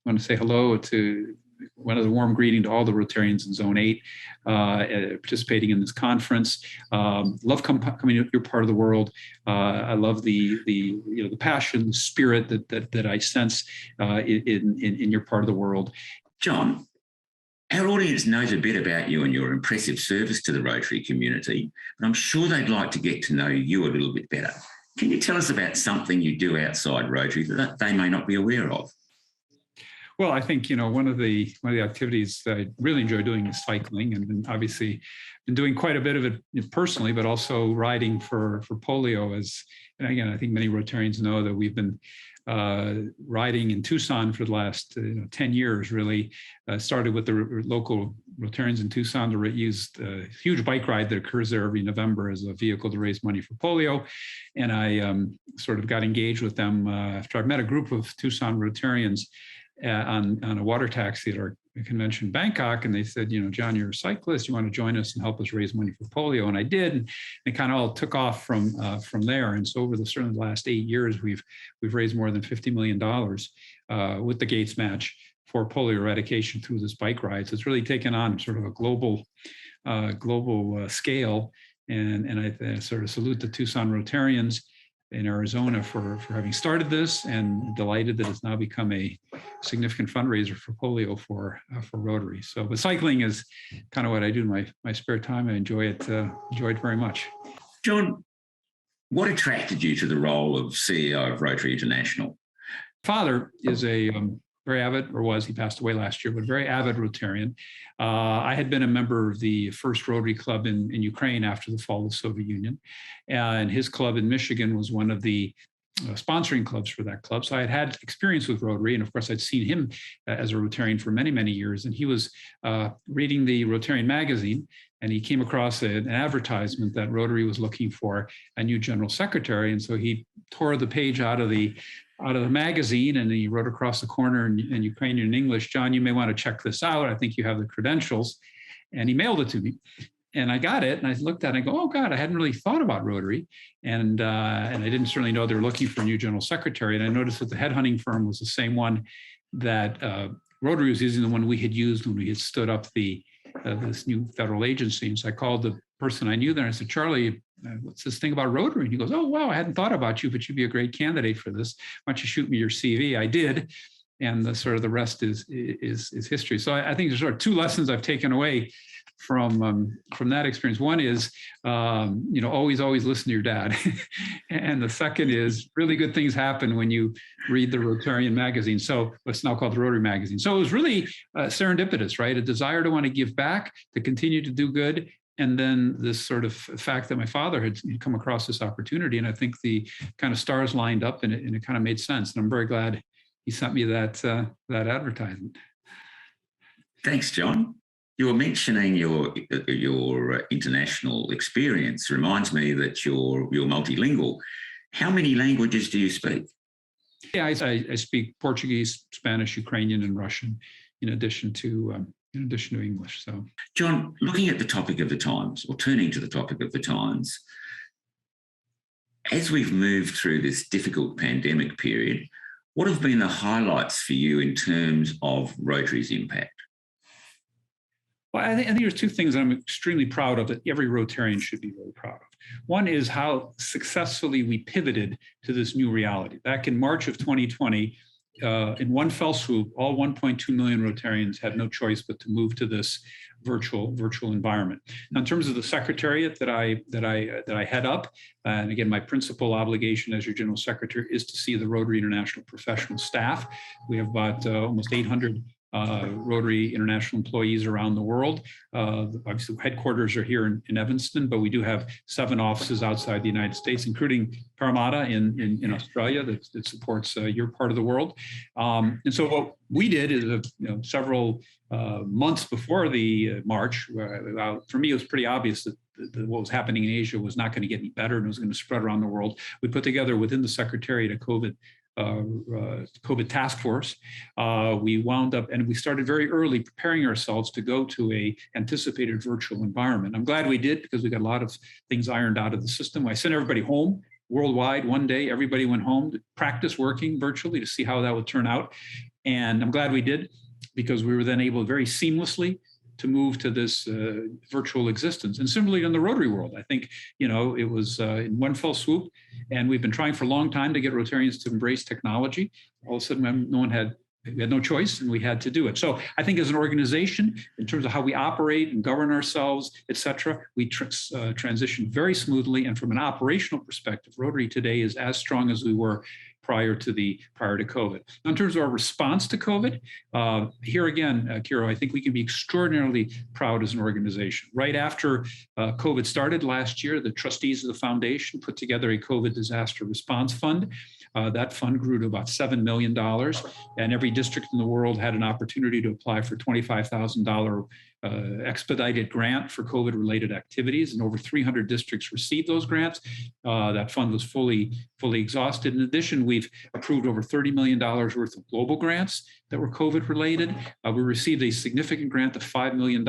want to say hello to one of the warm greeting to all the Rotarians in Zone 8 participating in this conference. Love coming to your part of the world. I love the passion, the spirit that I sense in your part of the world. John, our audience knows a bit about you and your impressive service to the Rotary community, but I'm sure they'd like to get to know you a little bit better. Can you tell us about something you do outside Rotary that they may not be aware of? Well, I think, one of the activities that I really enjoy doing is cycling, and obviously been doing quite a bit of it personally, but also riding for polio. And again, I think many Rotarians know that we've been riding in Tucson for the last 10 years, really. Started with the local Rotarians in Tucson to use a huge bike ride that occurs there every November as a vehicle to raise money for polio. And I sort of got engaged with them after I met a group of Tucson Rotarians on a water taxi at our convention in Bangkok, and they said, John, you're a cyclist, you want to join us and help us raise money for polio? And I did, and it kind of all took off from there. And so over the last 8 years, we've raised more than $50 million with the Gates match for polio eradication through this bike ride. So it's really taken on sort of a global scale, and I sort of salute the Tucson Rotarians in Arizona for having started this, and delighted that it's now become a significant fundraiser for polio for Rotary. So, but cycling is kind of what I do in my spare time. I enjoy it very much. John, what attracted you to the role of CEO of Rotary International? Father is a very avid, or was, he passed away last year, but very avid Rotarian. I had been a member of the first Rotary Club in Ukraine after the fall of the Soviet Union. And his club in Michigan was one of the sponsoring clubs for that club. So I had experience with Rotary. And of course, I'd seen him as a Rotarian for many, many years. And he was reading the Rotarian magazine, and he came across an advertisement that Rotary was looking for a new general secretary. And so he tore the page out of the magazine, and he wrote across the corner in Ukrainian and English, John, you may want to check this out. I think you have the credentials. And he mailed it to me. And I got it, and I looked at it and I go, oh God, I hadn't really thought about Rotary. And I didn't certainly know they were looking for a new general secretary. And I noticed that the headhunting firm was the same one that Rotary was using, the one we had used when we had stood up this new federal agency. And so I called the person I knew there, and I said, Charlie, what's this thing about Rotary? And he goes, oh, wow, I hadn't thought about you, but you'd be a great candidate for this. Why don't you shoot me your CV? I did. And the rest is history. So I think there's sort of two lessons I've taken away from that experience. One is, always listen to your dad. And the second is, really good things happen when you read the Rotarian magazine. So what's now called the Rotary magazine. So it was really serendipitous, right? A desire to want to give back, to continue to do good. And then this sort of fact that my father had come across this opportunity. And I think the kind of stars lined up, and it kind of made sense. And I'm very glad he sent me that advertisement. Thanks, John. You were mentioning your international experience. Reminds me that you're multilingual. How many languages do you speak? Yeah, I speak Portuguese, Spanish, Ukrainian, and Russian, in addition to English. So, John, looking at the topic of the times, or turning to the topic of the times, as we've moved through this difficult pandemic period, what have been the highlights for you in terms of Rotary's impact? Well, I think there's two things I'm extremely proud of that every Rotarian should be very proud of. One is how successfully we pivoted to this new reality. Back in March of 2020, in one fell swoop, all 1.2 million Rotarians had no choice but to move to this virtual environment. Now, in terms of the secretariat that I head up, and again, my principal obligation as your general secretary is to see the Rotary International professional staff. We have about almost 800 Rotary International employees around the world. Obviously, headquarters are here in Evanston, but we do have 7 offices outside the United States, including Parramatta in Australia that supports your part of the world. And so what we did is several months before the March, for me, it was pretty obvious that what was happening in Asia was not going to get any better and it was going to spread around the world. We put together within the Secretariat a COVID task force. We wound up, and we started very early preparing ourselves to go to a anticipated virtual environment. I'm glad we did, because we got a lot of things ironed out of the system. I sent everybody home worldwide. One day, everybody went home to practice working virtually to see how that would turn out. And I'm glad we did, because we were then able very seamlessly to move to this virtual existence. And similarly in the Rotary world, I think, it was in one fell swoop, and we've been trying for a long time to get Rotarians to embrace technology. All of a sudden, we had no choice, and we had to do it. So I think as an organization, in terms of how we operate and govern ourselves, et cetera, we transitioned very smoothly. And from an operational perspective, Rotary today is as strong as we were prior to COVID. Now, in terms of our response to COVID, here again, Kiro, I think we can be extraordinarily proud as an organization. Right after COVID started last year, the trustees of the foundation put together a COVID disaster response fund. That fund grew to about $7 million, and every district in the world had an opportunity to apply for $25,000 expedited grant for COVID-related activities, and over 300 districts received those grants. That fund was fully exhausted. In addition, we've approved over $30 million worth of global grants that were COVID-related. We received a significant grant of $5 million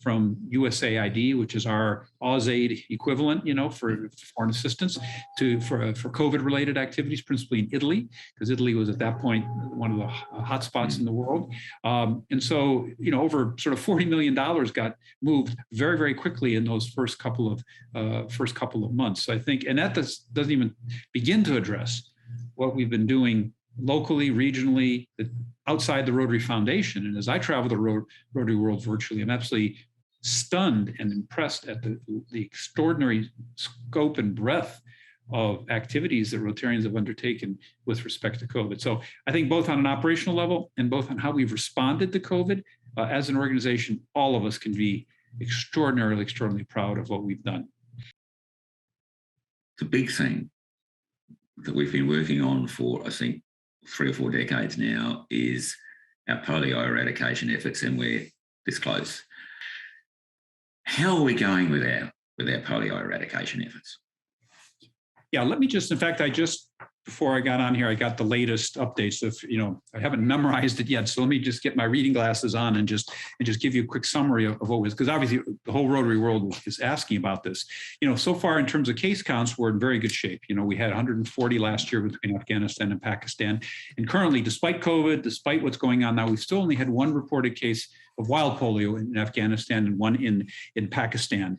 from USAID, which is our AusAid equivalent, for foreign assistance for COVID-related activities, principally in Italy, because Italy was at that point one of the hot spots in the world. And so, over sort of $40 million got moved very, very quickly in those first couple of months. So I think, and that doesn't even begin to address what we've been doing locally, regionally, outside the Rotary Foundation. And as I travel the Rotary world virtually, I'm absolutely stunned and impressed at the extraordinary scope and breadth of activities that Rotarians have undertaken with respect to COVID. So I think both on an operational level and both on how we've responded to COVID, as an organization, all of us can be extraordinarily proud of what we've done. The big thing that we've been working on for, I think, 3 or 4 decades now is our polio eradication efforts, and we're this close. How are we going with our polio eradication efforts? Yeah, let me just, in fact, before I got on here, I got the latest updates. If I haven't memorized it yet, so let me just get my reading glasses on and just give you a quick summary of what was, because obviously the whole Rotary world is asking about this. So far in terms of case counts, we're in very good shape. We had 140 last year between Afghanistan and Pakistan, and currently, despite COVID, despite what's going on now, we've still only had one reported case of wild polio in Afghanistan and one in Pakistan.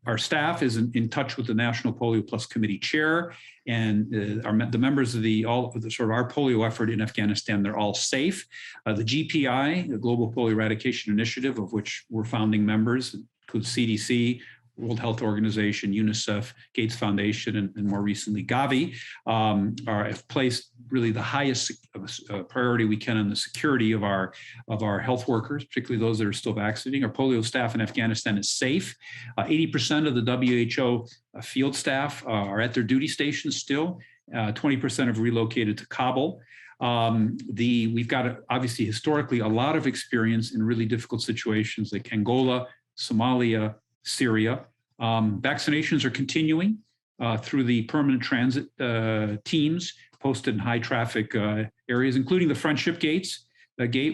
Our staff is in touch with the National Polio Plus Committee chair, and the members of our polio effort in Afghanistan, they're all safe. The GPI, the Global Polio Eradication Initiative, of which we're founding members, includes CDC, World Health Organization, UNICEF, Gates Foundation, and more recently Gavi, have placed really the highest priority we can on the security of our health workers, particularly those that are still vaccinating. Our polio staff in Afghanistan is safe. 80% of the WHO field staff are at their duty stations still. 20% have relocated to Kabul. We've got obviously historically a lot of experience in really difficult situations like Angola, Somalia, Syria. Vaccinations are continuing through the permanent transit teams posted in high traffic areas, including the Friendship Gate,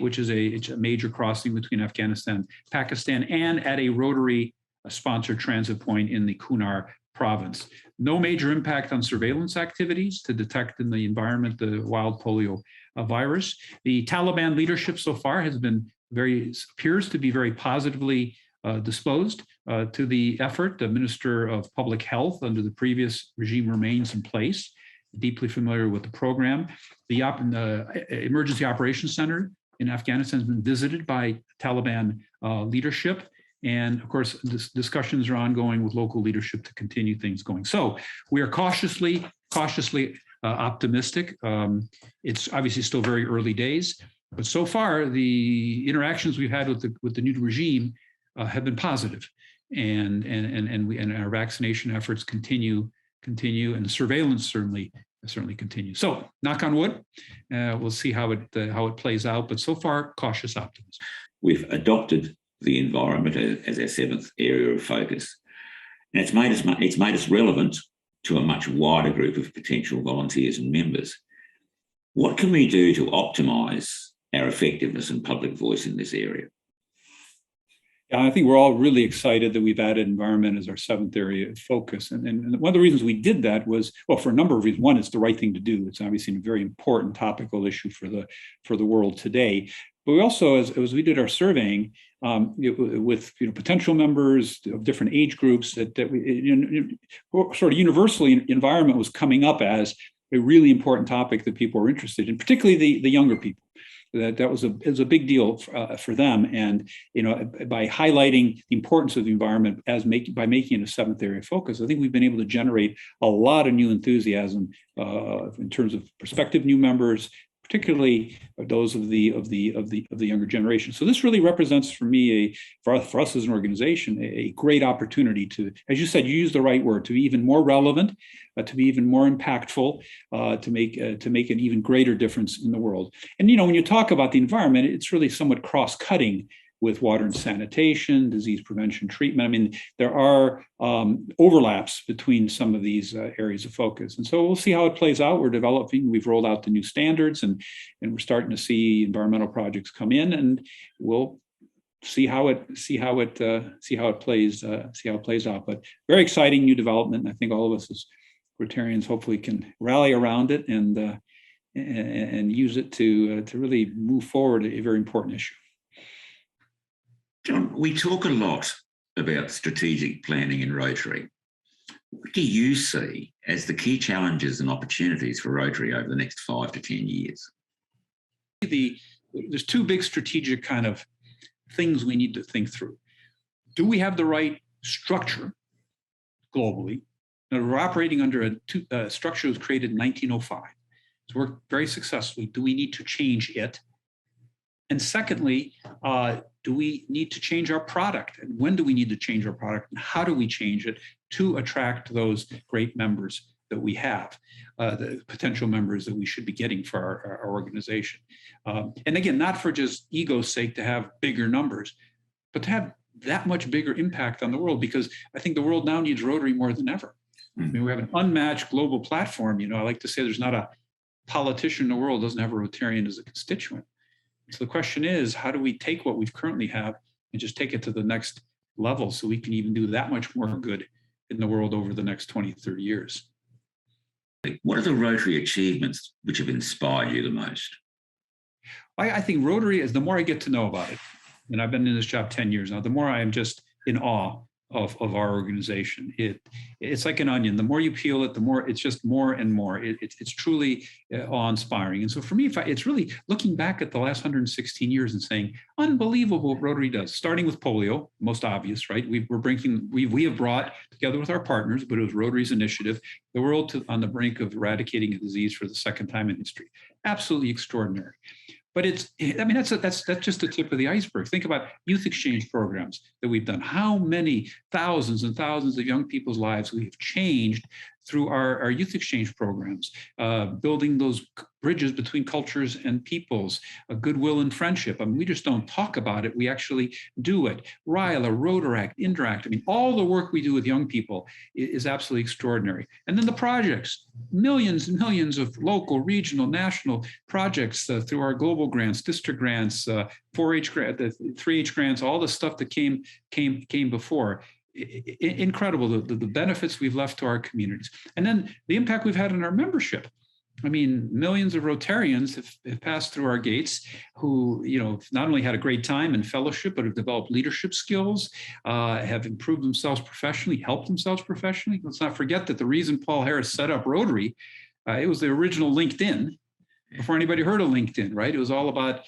which is a major crossing between Afghanistan and Pakistan, and at a Rotary sponsored transit point in the Kunar province. No major impact on surveillance activities to detect in the environment the wild polio virus. The Taliban leadership so far appears to be very positively disposed to the effort. The Minister of Public Health under the previous regime remains in place, deeply familiar with the program. The Emergency Operations Center in Afghanistan has been visited by Taliban leadership. And of course, discussions are ongoing with local leadership to continue things going. So we are cautiously optimistic. It's obviously still very early days, but so far the interactions we've had with the new regime have been positive, and our vaccination efforts continue, and the surveillance certainly continues. So, knock on wood, we'll see how it plays out. But so far, cautious optimism. We've adopted the environment as our 7th area of focus, and it's made us relevant to a much wider group of potential volunteers and members. What can we do to optimise our effectiveness and public voice in this area? Yeah, I think we're all really excited that we've added environment as our seventh area of focus. And one of the reasons we did that was, well, for a number of reasons. One, it's the right thing to do. It's obviously a very important topical issue for the world today. But we also, as we did our surveying with potential members of different age groups, that we sort of universally environment was coming up as a really important topic that people were interested in, particularly the younger people. That was a big deal for them, and by highlighting the importance of the environment by making it a seventh area focus, I think we've been able to generate a lot of new enthusiasm in terms of prospective new members, particularly those of the younger generation. So this really represents for me for us as an organization a great opportunity to, as you said, you used the right word, to be even more relevant, to be even more impactful, to make an even greater difference in the world. And when you talk about the environment, it's really somewhat cross-cutting with water and sanitation, disease prevention, treatment. I mean, there are overlaps between some of these areas of focus. And so we'll see how it plays out. We've rolled out the new standards, and we're starting to see environmental projects come in, and we'll see how it plays out. But very exciting new development. And I think all of us as Rotarians hopefully can rally around it and use it to really move forward a very important issue. John, we talk a lot about strategic planning in Rotary. What do you see as the key challenges and opportunities for Rotary over the next 5 to 10 years? There's two big strategic kind of things we need to think through. Do we have the right structure globally? Now, we're operating under a structure that was created in 1905. It's worked very successfully. Do we need to change it? And secondly, do we need to change our product? And when do we need to change our product? And how do we change it to attract those great members that we have, the potential members that we should be getting for our organization? And again, not for just ego's sake to have bigger numbers, but to have that much bigger impact on the world, because I think the world now needs Rotary more than ever. I mean, we have an unmatched global platform. I like to say there's not a politician in the world who doesn't have a Rotarian as a constituent. So the question is, how do we take what we currently have and just take it to the next level so we can even do that much more good in the world over the next 20, 30 years? What are the Rotary achievements which have inspired you the most? I think Rotary is, the more I get to know about it, and I've been in this job 10 years now, the more I am just in awe of our organization. It's like an onion. The more you peel it, the more it's just more and more. It's truly awe-inspiring. And so for me, it's really looking back at the last 116 years and saying, unbelievable what Rotary does. Starting with polio, most obvious, right? We have brought together with our partners, but it was Rotary's initiative, the world on the brink of eradicating a disease for the second time in history. Absolutely extraordinary. But that's just the tip of the iceberg. Think about youth exchange programs that we've done. How many thousands and thousands of young people's lives we have changed through our youth exchange programs, building those bridges between cultures and peoples, goodwill and friendship. I mean, we just don't talk about it. We actually do it. RILA, Rotaract, Interact. I mean, all the work we do with young people is absolutely extraordinary. And then the projects, millions and millions of local, regional, national projects through our global grants, district grants, 4-H grant, the 3-H grants, all the stuff that came before. Incredible, the benefits we've left to our communities. And then the impact we've had on our membership. I mean, millions of Rotarians have passed through our gates who, not only had a great time and fellowship, but have developed leadership skills, have improved themselves professionally, helped themselves professionally. Let's not forget that the reason Paul Harris set up Rotary, it was the original LinkedIn before anybody heard of LinkedIn, right? It was all about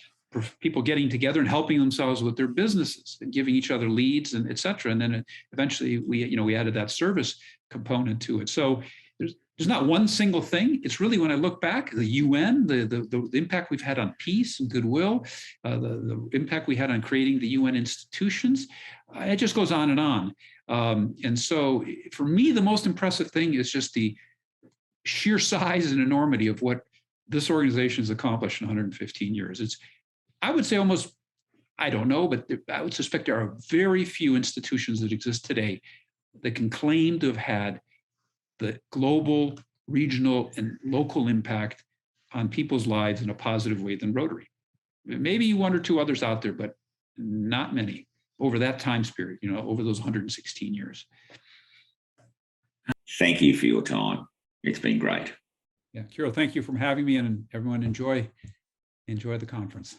people getting together and helping themselves with their businesses and giving each other leads and et cetera. And then eventually we added that service component to it. So there's not one single thing. It's really, when I look back, the UN, the impact we've had on peace and goodwill, the impact we had on creating the UN institutions, it just goes on and on. And so for me, the most impressive thing is just the sheer size and enormity of what this organization has accomplished in 115 years. I would say almost, I don't know, but I would suspect there are very few institutions that exist today that can claim to have had the global, regional, and local impact on people's lives in a positive way than Rotary. Maybe one or two others out there, but not many. over that time period, over those 116 years. Thank you for your time. It's been great. Yeah, Kirill, thank you for having me, and everyone enjoy the conference.